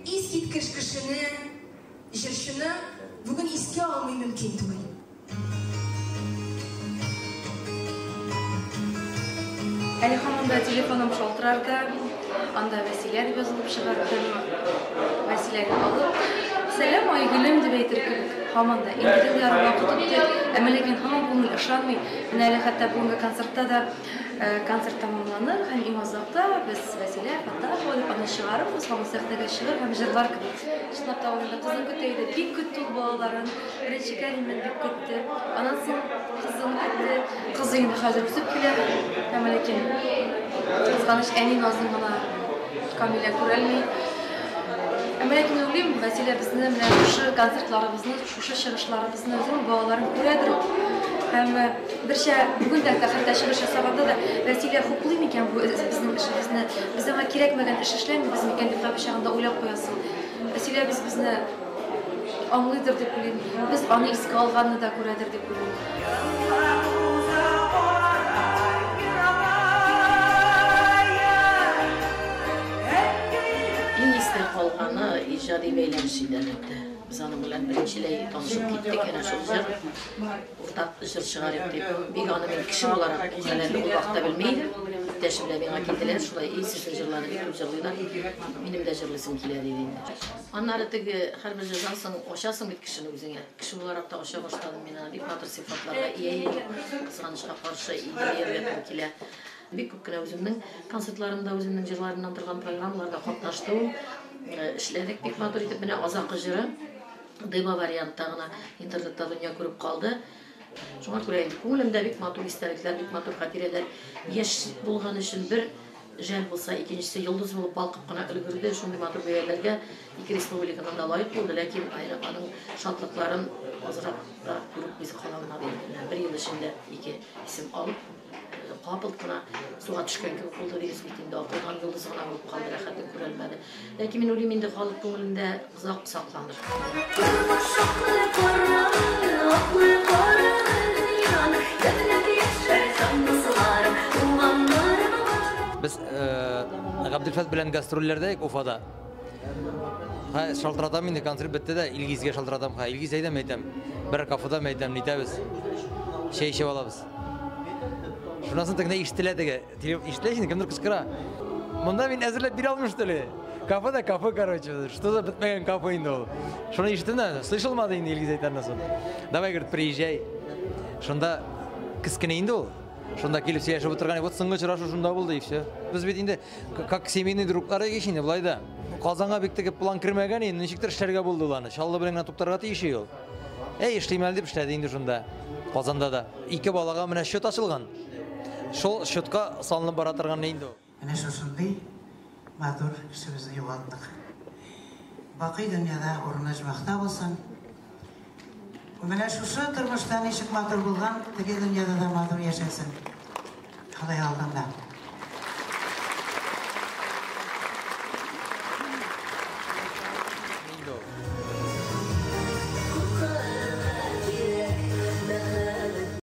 искиткеч кешене, җырчыны бүген искә алмый мөмкин түгел. Әле һаманда телефоным шалтырарда, анда Вәсилә дип язылып чыгардым. Вәсиләне алып, "Сәлам, Айгөлем" дип әйтер кебек. Һаманда инде ярым вакыт үтте, әмма ләкин һаман күңел ышанмый. Менә әле хәтта бүгенге концертта да концерт тамамланыр һәм иң азакта без Вәсилә Фаттахова дип аны чыгарып, үз концертыга чыгып һәм җырлар кебек. Чынлап та ул кызын көтә иде, бик көтте ул балаларын. Беренче Кәримен бик көтте. Аннан соң кызын көтте. Кызы инде хәзер үсеп килә. Әмма ләкин кызганыч әни Назлы гына Камилә күрәлми. Әмма ләкин уйлыйм, Вәсилә безне менә шушы концертларыбызны, шушы чыгышларыбызны үзенең балаларын күрәдер. Һәм берчә бүген дә хәтта чыгыш ясаганда да Вәсилә хуплый микән бу безнең эшебезне, безгә кирәкмәгән эш эшләми без микән дип чагында уйлап куясың. Вәсилә безне аңлыйдыр дип уйлыйм. Без аны искә алганны да күрәдер дип уйлыйм. Қалғаны ижади бәйләнешендә үтте. Biz аның белән беренчеләй танышып киттек, әнә шул җыр. Уртак җыр чыгарып дип, бик аны мен кеше буларак хәлләрне ул вакытта белмәйде. Иптәшем белән миңа килделәр, шулай сез җырларны бик күп җырлыйлар. Минем дә җырлыйсым килә диде инде. Аннары теге һәрбер җырдан соң ачасың бит кешене үзеңә. Кеше буларак та ача башладым мин аны бик матур сыйфатларга ия иде. Кызганычка каршы ияргә килә. Бик күп кенә үземнең концертларымда үземнең җырларымнан торган программаларда катнаштым. Эшләдек бик матур итеп менә Азакы җыры демо вариантта гына интернетта дөнья күреп калды. Шуңа күрә күңелемдә бик матур истәлекләр, бик матур хатирәләр. Яшь булган өчен бер жәл булса, икенчесе йолдыз булып балкып кына өлгерде. Шундый матур бәяләргә ике республикадан да лайык булды, ләкин аның шатлыкларын азрак та күреп үзе каламады. Бер ел эчендә ике исем алып Kapıl kına suğa düşkən ki oldu reis bitində, qoyğan yıldız gana olub qaldı, rəxətin görəlmədi. Lakin min olayım indi xalq көңілində uzaq saqlanır. Biz Abdülfət bilən gastrollerdəyik Ufada. Şaltıratam indi konsert bitdi də İlgizgə şaltıratam. İlgiz əydəm əydəm. Bir kafada əydəm, nitəbiz. Şey işe alabız. Şundan sonra iştilədəgə, iştiləyişini kimdir kıskıra. Bunda min əzirləb bir almışdı. Kafa, короче. Что за bitməyən kafa indi o. Şunu işitdim də, слышалmadı indi İlgiz əydəndən sonra. Давай, говорит, приезжай. Şunda kıskına indi o. Şunda келіп сөйлесіп отырған, вот сынғы чырашу шунда болды и все. Біз бет енді как семейный друглары кешінде былай да. Қазанға бектігіп план кірмеген, енді нешіктір ішлерге болды оланы. Шалды біліңнен топтарға тиіші ол. Іштеймәл деп ішледі енді шунда. Қазанда да. Ике балаға міне шөт ашылған. Шол шөтқа салынып баратырған енді о. Міне шосындай матур кішімізді юғалдық. Бақи дүнияда орын ажмақта болсын. Міне шушы тұрмыштан ешік матур болған, теге дүнияда да матур яшасын. Қалай алдында.